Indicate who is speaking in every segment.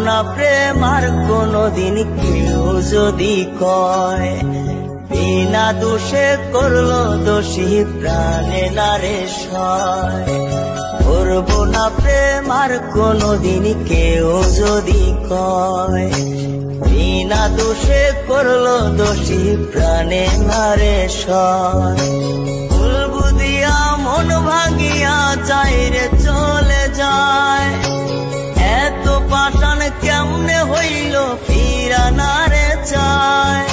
Speaker 1: না প্রেম আর কোনদিন কেউ যদি কয়, বিনা দোষে করলো দোষী প্রাণে নারে সয়। করব না প্রেম আর কোনদিন কেউ যদি কয়, বিনা দোষে করলো দোষী প্রাণে নারে সয়। ভুল বুঝিয়া মন ভাঙিয়া চাইরে চলে যায়, এত পাষাণ কেমনে হইল ফিরা নারে চায়।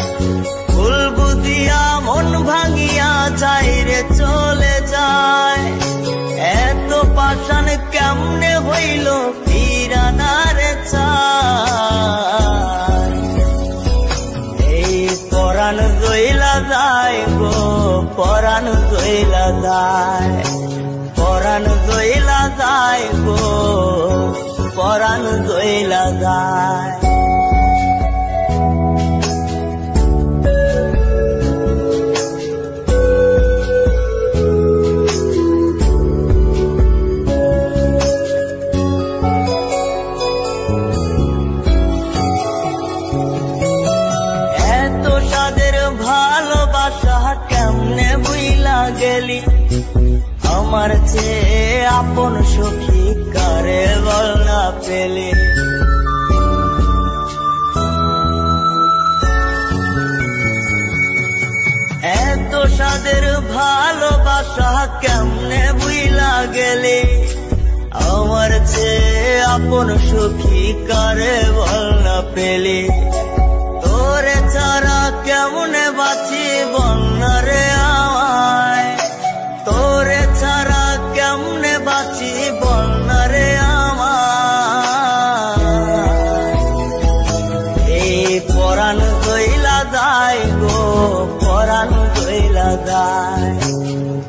Speaker 1: ভুল বুঝিয়া মন ভাঙিয়া চাইরে চলে যায়, এত পাষাণ কেমনে হইল ফিরা নারে চায়। এই পরাণ জইলা যায় গো, পরাণ জইলা যায়, পরাণ জইলা যায় গো, পরাণ জইলা যায়। এত সাদের ভালোবাসা কেমনে বুইলা গেলি, আমার চেয়ে আপন সখী কারে বল না পেলে। এত সাদের ভালোবাসা কেমনে বুইলা গেলে, আমার চেয়ে আপন সখী কারে বল না পেলে। তোরে ছাড়া কেমনে বাঁচি বল না রে আমায়, তোরে ছাড়া কেমনে বাঁচি বল না রে আমায়। এই পরাণ জইলা যায় গো, পরাণ জইলা যায়,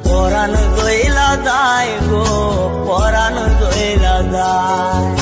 Speaker 1: পরাণ জইলা যায় গো, পরাণ জইলা যায়।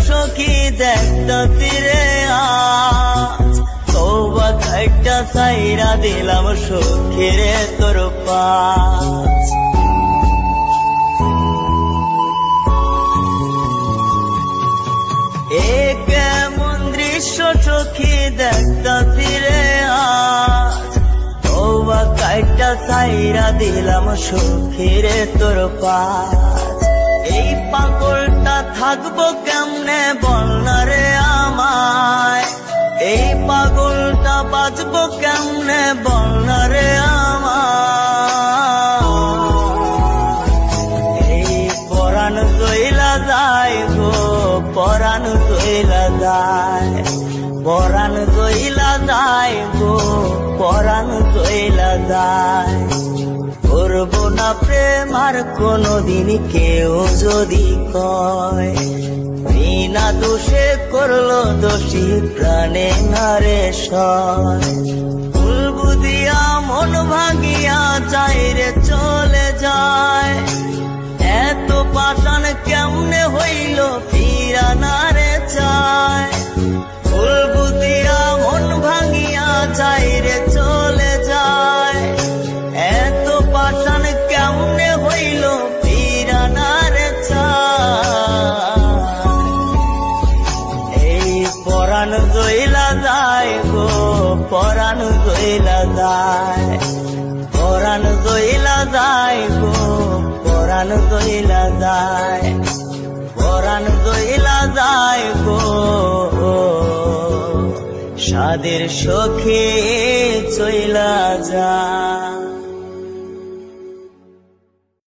Speaker 1: সখী দেখতা তীরে আজ, তওবা খাইটা সাইরা দিলাম সখীরে তোর পাশ। এ কেমন দৃশ্য সখী দেখতা তীরে আজ, তওবা খাইটা সাইরা দিলাম সখীরে তোর পাশ। এই পাগলটা থাকবো কেমনে বল না রে আমায়, এই পাগলটা বাঁচবো কেমনে বল না রে আমায়। এই পরাণ জইলা যায় গো, পরাণ জইলা যায়, পরাণ জইলা যায় গো, পরাণ জইলা যায়। করব না প্রেম আর কোনদিন কেউ যদি কয়, বিনা দোষে করলো দোষী প্রাণে নারে সয়। ভুল বুঝিয়া মন ভাঙিয়া চাইরে চলে যায়, এত পাষাণ কেমনে হইল ফিরা নারে চায়। ভুল বুঝিয়া মন ভাঙিয়া চাইরে চলে যায়, এত পাষাণ কেমনে হইল ফিরা নারে চায়। এই পরাণ জইলা যায় গো, পরাণ জইলা যায়, পরাণ জইলা যায় গো, পরাণ জইলা যায়, পরাণ জইলা যায় গো। সাদের সখী চইলা যায়।